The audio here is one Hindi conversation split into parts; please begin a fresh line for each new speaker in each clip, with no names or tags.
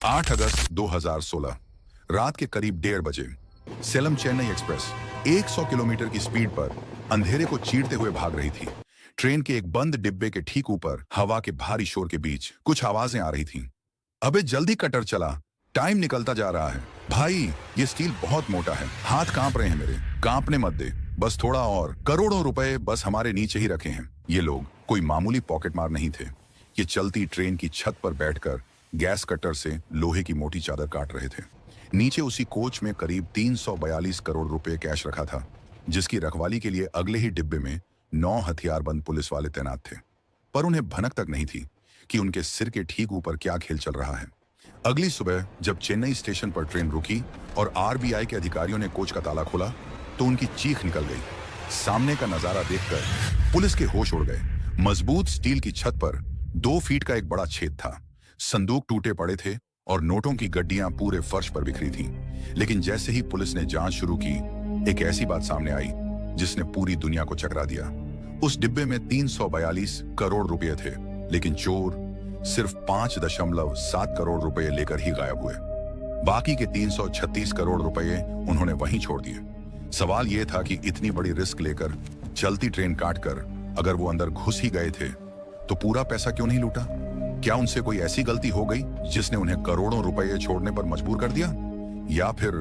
8 अगस्त 2016 रात के करीब 1:30 बजे सेलम चेन्नई एक्सप्रेस 100 किलोमीटर की स्पीड पर अंधेरे को चीरते हुए भाग रही थी। ट्रेन के एक बंद डिब्बे के ठीक ऊपर हवा के भारी शोर के बीच कुछ आवाजें आ रही थीं। अबे जल्दी कटर चला, टाइम निकलता जा रहा है। भाई ये स्टील बहुत मोटा है, हाथ कांप रहे हैं मेरे। कांपने मत दे, बस थोड़ा और। करोड़ों रुपए बस हमारे नीचे ही रखे हैं। ये लोग कोई मामूली पॉकेट मार नहीं थे। ये चलती ट्रेन की छत पर बैठकर गैस कटर से लोहे की मोटी चादर काट रहे थे। नीचे उसी कोच में करीब 342 करोड़ रुपए कैश रखा था, जिसकी रखवाली के लिए अगले ही डिब्बे में 9 हथियारबंद पुलिस वाले तैनात थे। पर उन्हें भनक तक नहीं थी कि उनके सिर के ठीक ऊपर क्या खेल चल रहा है। अगली सुबह जब चेन्नई स्टेशन पर ट्रेन रुकी और आरबीआई के अधिकारियों ने कोच का ताला खोला तो उनकी चीख निकल गई। सामने का नजारा देखकर पुलिस के होश उड़ गए। मजबूत स्टील की छत पर 2 फीट का एक बड़ा छेद था। संदूक टूटे पड़े थे और नोटों की गड्डियां पूरे फर्श पर बिखरी थीं। लेकिन जैसे ही पुलिस ने जांच शुरू की, एक ऐसी बात सामने आई जिसने पूरी दुनिया को चकरा दिया। उस डिब्बे में 342 करोड़ रुपए थे, लेकिन चोर सिर्फ 5.7 करोड़ रुपए लेकर ही गायब हुए। बाकी के 336 करोड़ रुपए उन्होंने वहीं छोड़ दिए। सवाल यह था कि इतनी बड़ी रिस्क लेकर चलती ट्रेन काटकर अगर वो अंदर घुस ही गए थे तो पूरा पैसा क्यों नहीं लूटा? क्या उनसे कोई ऐसी गलती हो गई जिसने उन्हें करोड़ों रुपए छोड़ने पर मजबूर कर दिया? या फिर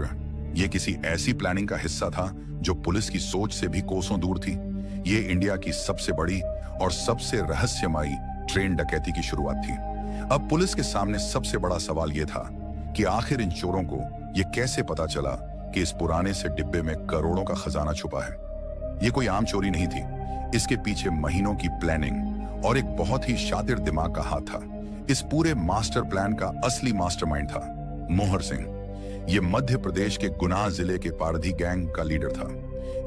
यह किसी ऐसी प्लानिंग का हिस्सा था जो पुलिस की सोच से भी कोसों दूर थी? ये इंडिया की सबसे बड़ी और सबसे रहस्यमयी ट्रेन डकैती की शुरुआत थी। अब पुलिस के सामने सबसे बड़ा सवाल यह था कि आखिर इन चोरों को यह कैसे पता चला कि इस पुराने से डिब्बे में करोड़ों का खजाना छुपा है। यह कोई आम चोरी नहीं थी, इसके पीछे महीनों की प्लानिंग और एक बहुत ही शातिर दिमाग का हाथ था। इस पूरे मास्टर प्लान का असली मास्टरमाइंड था मोहर सिंह। ये मध्य प्रदेश के गुना जिले के पारधी गैंग का लीडर था।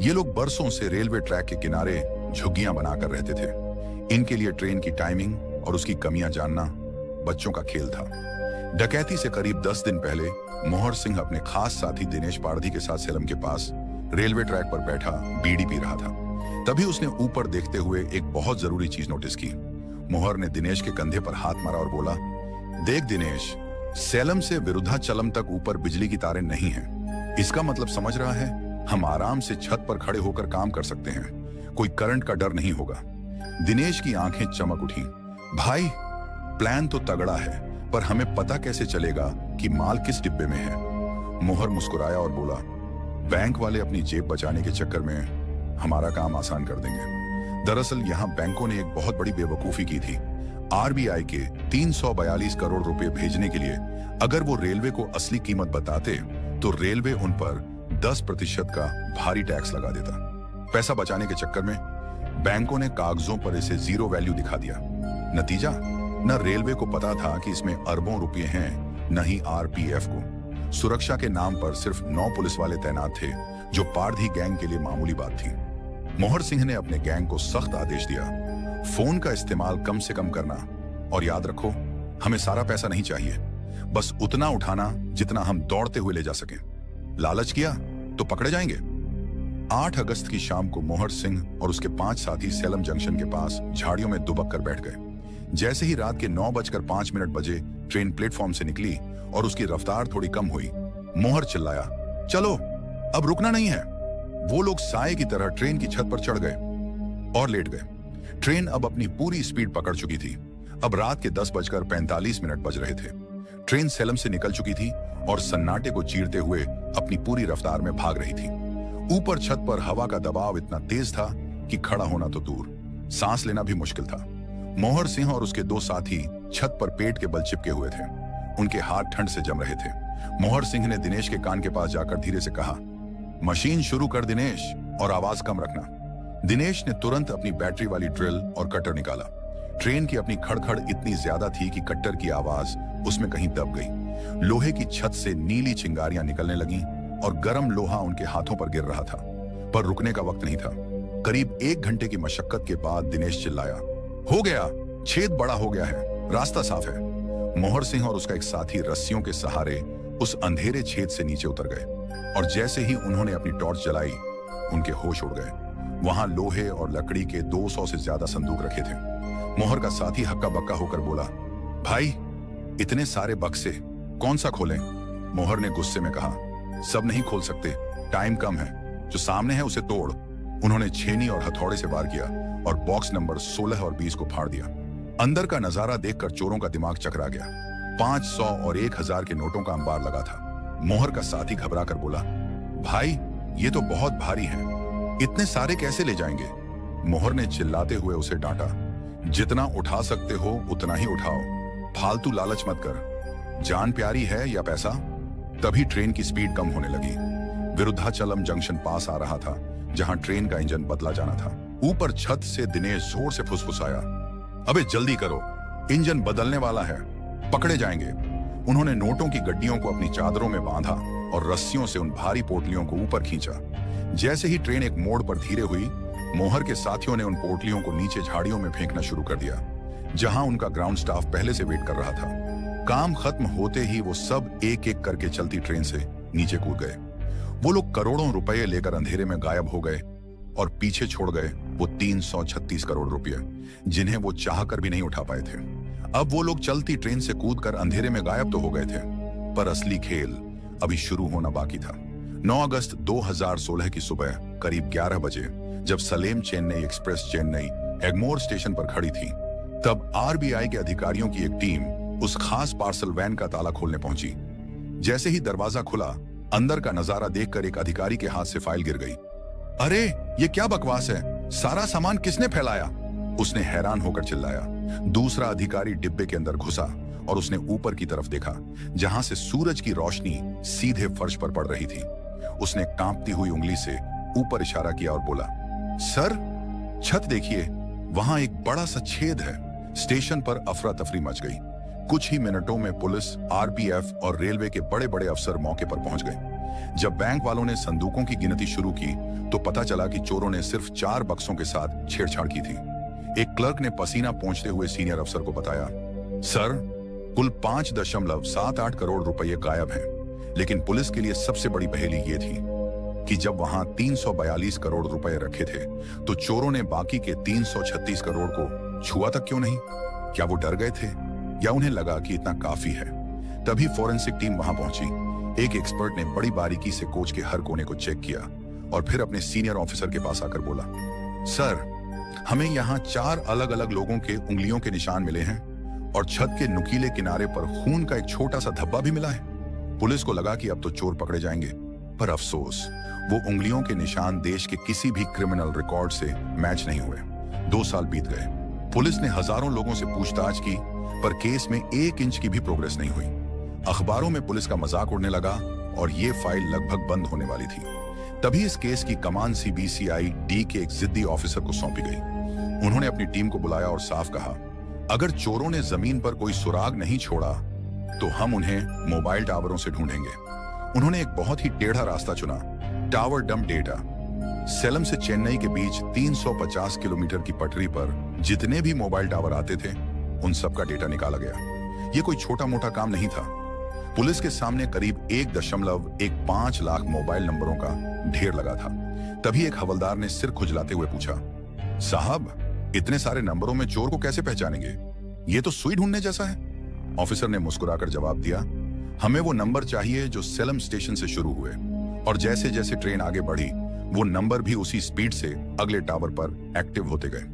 ये लोग बरसों से रेलवे ट्रैक के किनारे झुग्गियां बनाकर रहते थे। इनके लिए ट्रेन की टाइमिंग और उसकी कमियां जानना बच्चों का खेल था। डकैती से करीब 10 दिन पहले मोहर सिंह अपने खास साथी दिनेश पारधी के साथ सेलम के पास रेलवे ट्रैक पर बैठा बीड़ी पी रहा था। तभी उसने ऊपर देखते हुए एक बहुत जरूरी चीज नोटिस की। मोहर ने दिनेश के कंधे पर हाथ मारा और बोला, देख दिनेश, सेलम से विरुद्धाचलम तक ऊपर बिजली की तारें नहीं हैं। इसका मतलब समझ रहा है? हम आराम से छत पर खड़े होकर काम कर सकते हैं। कोई करंट का डर नहीं होगा। दिनेश की आंखें चमक उठी। भाई, प्लान तो तगड़ा है, पर हमें पता कैसे चलेगा कि माल किस डिब्बे में है? मोहर मुस्कुराया और बोला, बैंक वाले अपनी जेब बचाने के चक्कर में हमारा काम आसान कर देंगे। दरअसल यहाँ बैंकों ने एक बहुत बड़ी बेवकूफी की थी। आरबीआई के 342 करोड़ रुपए भेजने के लिए अगर वो रेलवे को असली कीमत बताते तो रेलवे उन पर 10% का भारी टैक्स लगा देता। पैसा बचाने के चक्कर में बैंकों ने कागजों पर इसे जीरो वैल्यू दिखा दिया। नतीजा, न रेलवे को पता था कि इसमें अरबों रुपए हैं, न ही आरपीएफ को। सुरक्षा के नाम पर सिर्फ 9 पुलिस वाले तैनात थे, जो पारधी गैंग के लिए मामूली बात थी। मोहर सिंह ने अपने गैंग को सख्त आदेश दिया, फोन का इस्तेमाल कम से कम करना, और याद रखो, हमें सारा पैसा नहीं चाहिए, बस उतना उठाना जितना हम दौड़ते हुए ले जा सकें। लालच किया तो पकड़े जाएंगे। 8 अगस्त की शाम को मोहर सिंह और उसके 5 साथी सेलम जंक्शन के पास झाड़ियों में दुबक कर बैठ गए। जैसे ही रात के 9:05 बजे ट्रेन प्लेटफॉर्म से निकली और उसकी रफ्तार थोड़ी कम हुई, मोहर चिल्लाया, चलो, अब रुकना नहीं है। वो लोग साए की तरह ट्रेन की छत पर चढ़ गए और लेट गए। ट्रेन अब अपनी पूरी स्पीड पकड़ चुकी थी। अब रात के 10:45 बज रहे थे। ट्रेन सेलम से निकल चुकी थी और सन्नाटे को चीरते हुए अपनी पूरी रफ्तार में भाग रही थी। ऊपर छत पर हवा का दबाव इतना तेज था कि खड़ा होना तो दूर, सांस लेना भी मुश्किल था। मोहर सिंह और उसके 2 साथी छत पर पेट के बल चिपके हुए थे। उनके हाथ ठंड से जम रहे थे। मोहर सिंह ने दिनेश के कान के पास जाकर धीरे से कहा, मशीन शुरू कर दिनेश, और आवाज कम रखना। दिनेश ने तुरंत अपनी बैटरी वाली ड्रिल और कटर निकाला। ट्रेन की अपनी खड़खड़ इतनी ज्यादा थी कि कट्टर की आवाज उसमें कहीं दब गई। लोहे की छत से नीली चिंगारियां निकलने लगीं और गर्म लोहा उनके हाथों पर गिर रहा था, पर रुकने का वक्त नहीं था। करीब 1 घंटे की मशक्कत के बाद दिनेश चिल्लाया, हो गया, छेद बड़ा हो गया है, रास्ता साफ है। मोहर सिंह और उसका एक साथी रस्सियों के सहारे उस अंधेरे छेद से नीचे उतर गए और जैसे ही उन्होंने अपनी टॉर्च जलाई, उनके होश उड़ गए। वहां लोहे और लकड़ी के 200 से ज्यादा संदूक रखे थे। मोहर का साथी हक्का बक्का होकर बोला, भाई, इतने सारे बक्से कौन सा खोलें? मोहर ने गुस्से में कहा। सब नहीं खोल सकते, टाइम कम है। जो सामने है उसे तोड़। उन्होंने छेनी और हथौड़े से वार किया और बॉक्स नंबर 16 और 20 को फाड़ दिया। अंदर का नजारा देखकर चोरों का दिमाग चकरा गया। 500 और 1000 के नोटों का अंबार लगा था। मोहर का साथी घबरा कर बोला, भाई ये तो बहुत भारी है, इतने सारे कैसे ले जाएंगे? मोहर ने चिल्लाते हुए उसे डांटा, जितना उठा सकते हो उतना ही उठाओ, फालतू लालच मत कर। जान प्यारी है या पैसा? तभी ट्रेन की स्पीड कम होने लगी। विरुद्धाचलम जंक्शन पास आ रहा था, जहां ट्रेन का इंजन बदला जाना था। ऊपर छत से दिनेश जोर से फुसफुसाया, अबे जल्दी करो, इंजन बदलने वाला है, पकड़े जाएंगे। उन्होंने नोटों की गड्डियों को अपनी चादरों में बांधा और रस्सियों से उन भारी पोटलियों को ऊपर खींचा। जैसे ही ट्रेन एक मोड़ पर धीरे हुई, मोहर के साथियों ने उन पोटलियों को नीचे झाड़ियों में फेंकना शुरू कर दिया, जहां उनका ग्राउंड स्टाफ पहले से वेट कर रहा था। काम खत्म होते ही वो सब एक एक करके चलती ट्रेन से नीचे कूद गए। वो लोग करोड़ों रुपए लेकर अंधेरे में गायब हो गए और पीछे छोड़ गए वो 336 करोड़ रुपए, जिन्हें वो चाहकर भी नहीं उठा पाए थे। अब वो लोग चलती ट्रेन से कूदकर अंधेरे में गायब तो हो गए थे, पर असली खेल अभी शुरू होना बाकी था। 9 अगस्त 2016 की सुबह करीब 11 बजे, जब सलेम चेन्नई एक्सप्रेस चेन्नई एगमोर स्टेशन पर खड़ी थी, तब आरबीआई के अधिकारियों की एक टीम उस खास पार्सल वैन का ताला खोलने पहुंची। जैसे ही दरवाजा खुला, अंदर का नजारा देखकर एक अधिकारी के हाथ से फाइल गिर गई। अरे ये क्या बकवास है, सारा सामान किसने फैलाया? उसने हैरान होकर चिल्लाया। दूसरा अधिकारी डिब्बे के अंदर घुसा और उसने ऊपर की तरफ देखा, जहां से सूरज की रोशनी सीधे फर्श पर पड़ रही थी। उसने कांपती हुई उंगली से ऊपर इशारा किया और बोला, सर छत देखिए, वहां एक बड़ा सा छेद है। स्टेशन पर अफरा तफरी मच गई। कुछ ही मिनटों में पुलिस, आरपीएफ और रेलवे के बड़े बड़े अफसर मौके पर पहुंच गए। जब बैंक वालों ने संदूकों की गिनती शुरू की, तो पता चला कि चोरों ने सिर्फ 4 बक्सों के साथ छेड़छाड़ की थी। एक क्लर्क ने पसीना पोंछते हुए सीनियर अफसर को बताया, सर कुल 5.78 करोड़ रुपए गायब हैं। लेकिन पुलिस के लिए सबसे बड़ी पहेली ये थी कि जब वहां 342 करोड़ रुपए रखे थे, तो चोरों ने बाकी के 336 करोड़ को छुआ तक क्यों नहीं? क्या वो डर गए थे या उन्हें लगा कि इतना काफी है? तभी फोरेंसिक टीम वहां पहुंची। एक एक्सपर्ट ने बड़ी बारीकी से कोच के हर कोने को चेक किया और फिर अपने सीनियर ऑफिसर के पास आकर बोला, सर हमें यहाँ 4 अलग अलग लोगों के उंगलियों के निशान मिले हैं और छत के नुकीले किनारे पर खून का एक छोटा सा धब्बा भी मिला है। पुलिस को लगा कि अब तो चोर पकड़े जाएंगे, पर अफसोस वो उंगलियों के निशान देश के किसी भी क्रिमिनल रिकॉर्ड से मैच नहीं हुए। 2 साल बीत गए। पुलिस ने हजारों लोगों से पूछताछ की, पर केस में 1 इंच की भी प्रोग्रेस नहीं हुई। अखबारों में पुलिस का मजाक उड़ने लगा और ये फाइल लगभग बंद होने वाली थी। तभी इस केस की कमान सीबीसीआई डी के एक जिद्दी ऑफिसर को सौंपी गई। उन्होंने अपनी टीम को बुलाया और साफ कहा, अगर चोरों ने जमीन पर कोई सुराग नहीं छोड़ा तो हम उन्हें मोबाइल टावरों से ढूंढेंगे। उन्होंने एक बहुत ही टेढ़ा रास्ता चुना, टावर डंप डेटा। सेलम से चेन्नई के बीच 350 किलोमीटर की पटरी पर जितने भी मोबाइल टावर आते थे, उन सब का डेटा निकाला गया। ये कोई छोटा मोटा काम नहीं था। पुलिस के सामने करीब 1.15 लाख मोबाइल नंबरों का ढेर लगा था। तभी एक हवलदार ने सिर खुजलाते हुए पूछा, साहब इतने सारे नंबरों में चोर को कैसे पहचानेंगे? ये तो सुई ढूंढने जैसा है। ऑफिसर ने मुस्कुराकर जवाब दिया, हमें वो नंबर चाहिए जो सेलम स्टेशन से शुरू हुए और जैसे जैसे ट्रेन आगे बढ़ी, वो नंबर भी उसी स्पीड से अगले टावर पर एक्टिव होते गए।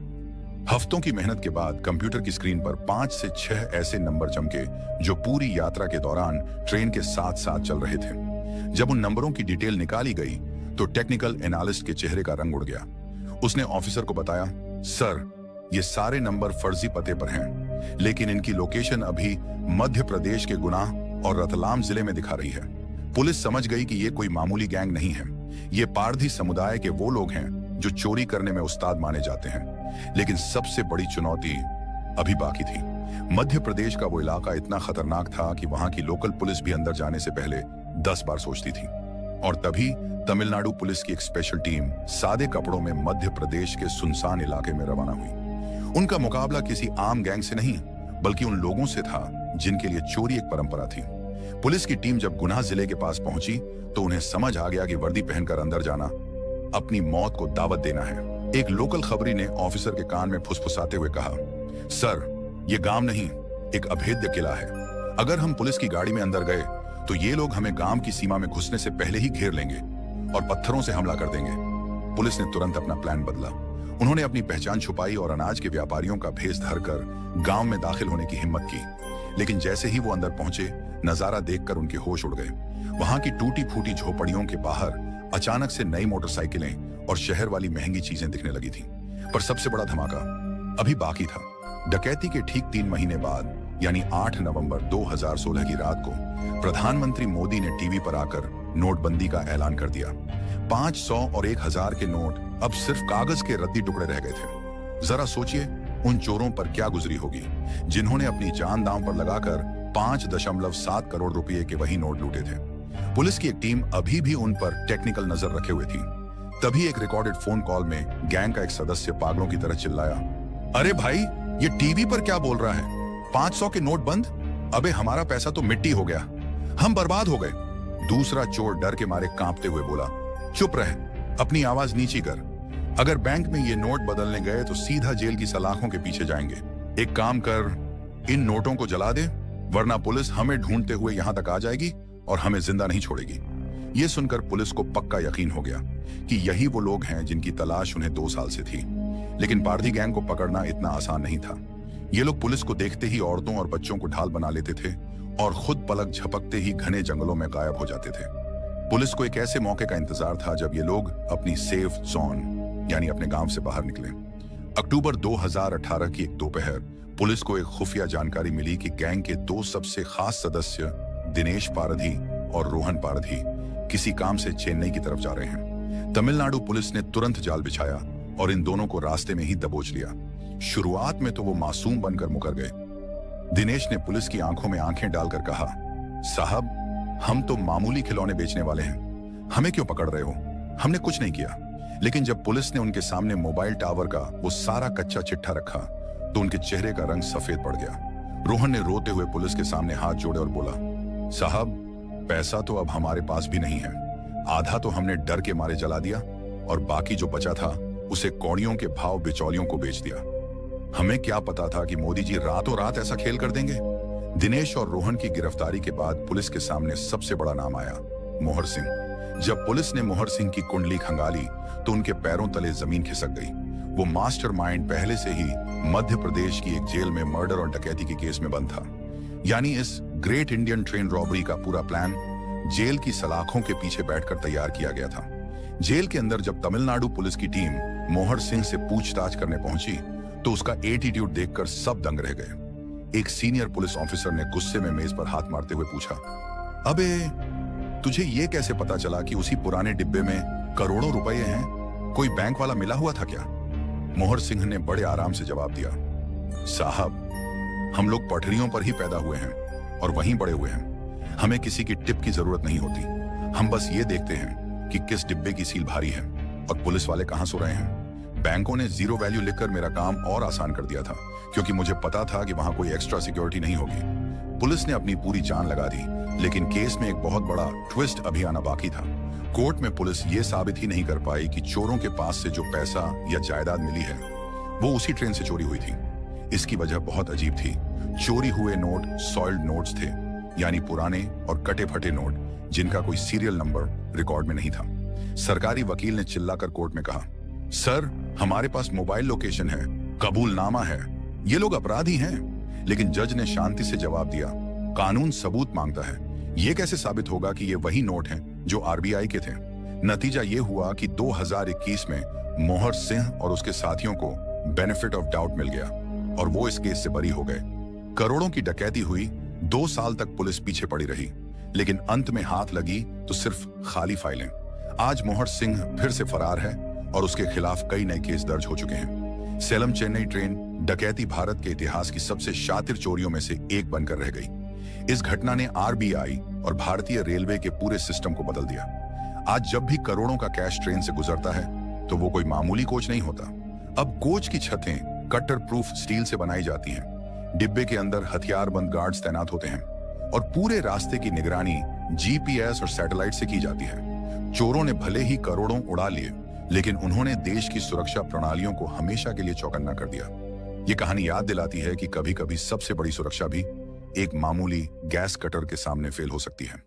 हफ्तों की मेहनत के बाद कंप्यूटर की स्क्रीन पर 5 से 6 ऐसे नंबर चमके जो पूरी यात्रा के दौरान ट्रेन के साथ साथ चल रहे थे। जब उन नंबरों की डिटेल निकाली गई तो टेक्निकल एनालिस्ट के चेहरे का रंग उड़ गया। उसने ऑफिसर को बताया, सर ये सारे नंबर फर्जी पते पर हैं, लेकिन इनकी लोकेशन अभी मध्य प्रदेश के गुना और रतलाम जिले में दिखा रही है। पुलिस समझ गई कि ये कोई मामूली गैंग नहीं है, ये पारधी समुदाय के वो लोग हैं जो चोरी करने में उस्ताद माने जाते हैं। लेकिन सबसे बड़ी चुनौती अभी बाकी थी। मध्य प्रदेश का वो इलाका इतना खतरनाक था कि वहां की लोकल पुलिस भी अंदर जाने से पहले 10 बार सोचती थी। और तभी तमिलनाडु पुलिस की एक स्पेशल टीम सादे कपड़ों में मध्य प्रदेश के सुनसान इलाके में रवाना हुई। उनका मुकाबला किसी आम गैंग से नहीं, बल्कि उन लोगों से था जिनके लिए चोरी एक परंपरा थी। पुलिस की टीम जब गुना जिले के पास पहुंची तो उन्हें समझ आ गया कि वर्दी पहनकर अंदर जाना अपनी मौत को दावत देना है। एक लोकल खबरी ने ऑफिसर के कान में फुसफुसाते हुए कहा, सर ये गांव नहीं, एक अभेद्य किला है। अगर हम पुलिस की गाड़ी में अंदर गए तो ये लोग हमें गांव की सीमा में घुसने से पहले ही घेर लेंगे और पत्थरों से हमला कर देंगे। पुलिस ने तुरंत अपना प्लान बदला। उन्होंने अपनी पहचान छुपाई और अनाज के व्यापारियों का भेष धरकर गांव में दाखिल होने की हिम्मत की। लेकिन जैसे ही वो अंदर पहुंचे, नजारा देखकर उनके होश उड़ गए। वहां की टूटी फूटी झोपड़ियों के बाहर अचानक से नई मोटरसाइकिलें और शहर वाली महंगी चीजें दिखने लगी थी। पर सबसे बड़ा धमाका अभी बाकी था। डकैती के ठीक 3 महीने बाद यानी 8 नवंबर 2016 की रात को प्रधानमंत्री मोदी ने टीवी पर आकर नोटबंदी का ऐलान कर दिया। 500 और 1000 के नोट अब सिर्फ कागज के रद्दी टुकड़े रह गए थे। जरा सोचिए उन चोरों पर क्या गुजरी होगी जिन्होंने अपनी जान दांव पर लगाकर 5.7 करोड़ रुपए के वही नोट लूटे थे। पुलिस की एक टीम अभी भी उन पर टेक्निकल नजर रखे हुए थी। तभी एक रिकॉर्डेड फोन कॉल में गैंग का एक सदस्य पागलों की तरह चिल्लाया, अरे भाई, ये टीवी पर क्या बोल रहा है? 500 के नोट बंद? अबे हमारा पैसा तो मिट्टी हो गया, हम बर्बाद हो गए। दूसरा चोर डर के मारे कांपते हुए बोला, चुप रह, अपनी आवाज नीची कर। अगर बैंक में ये नोट बदलने गए तो सीधा जेल की सलाखों के पीछे जाएंगे। एक काम कर, इन नोटों को जला दे, वरना पुलिस हमें ढूंढते हुए यहां तक आ जाएगी और हमें जिंदा नहीं छोड़ेगी। ये सुनकर पुलिस को पक्का यकीन हो गया कि यही वो लोग हैं जिनकी तलाश उन्हें 2 साल से थी। लेकिन पारधी गैंग को पकड़ना इतना आसान नहीं था। ये लोग पुलिस को देखते ही औरतों और बच्चों को ढाल बना लेते थे और खुद पलक झपकते ही घने जंगलों में गायब हो जाते थे। पुलिस को एक ऐसे मौके का इंतजार था जब ये लोग अपनी सेफ जोन यानी अपने गांव से बाहर निकले। अक्टूबर 2018 की एक दोपहर पुलिस को एक खुफिया जानकारी मिली कि गैंग के 2 सबसे खास सदस्य दिनेश पारधी और रोहन पारधी किसी काम से चेन्नई की तरफ जा रहे हैं। तमिलनाडु पुलिस ने तुरंत जाल बिछाया और इन दोनों को रास्ते में ही दबोच लिया। शुरुआत में तो वो मासूम बनकर मुकर गए। दिनेश ने पुलिस की आंखों में आंखें डालकर कहा, साहब, हम तो मामूली खिलौने बेचने वाले हैं, हमें क्यों पकड़ रहे हो? हमने कुछ नहीं किया। लेकिन जब पुलिस ने उनके सामने मोबाइल टावर का वो सारा कच्चा चिट्ठा रखा तो उनके चेहरे का रंग सफेद पड़ गया। रोहन ने रोते हुए पुलिस के सामने हाथ जोड़े और बोला, साहब, पैसा तो अब हमारे पास भी नहीं है। आधा तो हमने डर के मारे जला दिया और बाकी जो बचा था उसे कौड़ियों के भाव बिचौलियों को बेच दिया। हमें क्या पता था कि मोदी जी रातों रात ऐसा खेल कर देंगे। दिनेश और रोहन की गिरफ्तारी के बाद पुलिस के सामने सबसे बड़ा नाम आया, मोहर सिंह। जब पुलिस ने मोहर सिंह की कुंडली खंगाली तो उनके पैरों तले जमीन खिसक गई। वो मास्टरमाइंड पहले से ही मध्य प्रदेश की एक जेल में मर्डर और डकैती के केस में बंद था। यानी इस ग्रेट इंडियन ट्रेन रॉबरी का पूरा प्लान जेल की सलाखों के पीछे बैठकर तैयार किया गया था। जेल के अंदर जब तमिलनाडु पुलिस की टीम मोहर सिंह से पूछताछ करने पहुंची तो उसका एटीट्यूड देखकर सब दंग रह गए। एक सीनियर पुलिस ऑफिसर ने गुस्से में मेज पर हाथ मारते हुए पूछा, अबे तुझे ये कैसे पता चला कि उसी पुराने डिब्बे में करोड़ों रुपए हैं? कोई बैंक वाला मिला हुआ था क्या? मोहर सिंह ने बड़े आराम से जवाब दिया, साहब, हम लोग पटरियों पर ही पैदा हुए हैं और वहीं बड़े हुए हैं। हमें किसी की टिप की जरूरत नहीं होती। हम बस ये देखते हैं कि किस डिब्बे की सील भारी है और पुलिस वाले कहां सो रहे हैं। बैंकों ने 0 वैल्यू लिखकर मेरा काम और आसान कर दिया था क्योंकि मुझे पता था कि वहां कोई एक्स्ट्रा सिक्योरिटी नहीं होगी। पुलिस ने अपनी पूरी जान लगा दी, लेकिन केस में एक बहुत बड़ा ट्विस्ट अभी आना बाकी था। कोर्ट में पुलिस ये साबित ही नहीं कर पाई कि चोरों के पास से जो पैसा या जायदाद मिली है वो उसी ट्रेन से चोरी हुई थी। इसकी वजह बहुत अजीब थी। चोरी हुए नोट सॉइल्ड नोट्स थे, यानी पुराने और कटे फटे नोट जिनका कोई सीरियल नंबर रिकॉर्ड में नहीं था। सरकारी वकील ने चिल्लाकर कोर्ट में कहा, सर, हमारे पास मोबाइल लोकेशन है, कबूलनामा है, ये लोग अपराधी हैं। लेकिन जज ने शांति से जवाब दिया, कानून सबूत मांगता है। ये कैसे साबित होगा कि ये वही नोट हैं जो आरबीआई के थे? नतीजा ये हुआ कि 2021 में मोहर सिंह और उसके साथियों को बेनिफिट ऑफ डाउट मिल गया और वो इस केस से बरी हो गए। करोड़ों की डकैती हुई, 2 साल तक पुलिस पीछे पड़ी रही, लेकिन अंत में हाथ लगी तो सिर्फ खाली फाइलें। आज मोहर सिंह फिर से फरार है और उसके खिलाफ कई नए केस दर्ज हो चुके हैं। सेलम चेन्नई ट्रेन डकैती भारत के इतिहास की सबसे शातिर चोरियों में से एक बनकर रह गई। इस घटना ने आरबीआई और भारतीय रेलवे के पूरे सिस्टम को बदल दिया। आज जब भी करोड़ों का कैश ट्रेन से गुजरता है तो वो कोई मामूली कोच नहीं होता। अब कोच की छतें कटर प्रूफ स्टील से बनाई जाती हैं। डिब्बे के अंदर हथियारबंद गार्ड्स तैनात होते हैं और पूरे रास्ते की निगरानी जीपीएस और सैटेलाइट से की जाती है। चोरों ने भले ही करोड़ों उड़ा लिए, लेकिन उन्होंने देश की सुरक्षा प्रणालियों को हमेशा के लिए चौकन्ना कर दिया। ये कहानी याद दिलाती है कि कभी कभी सबसे बड़ी सुरक्षा भी एक मामूली गैस कटर के सामने फेल हो सकती है।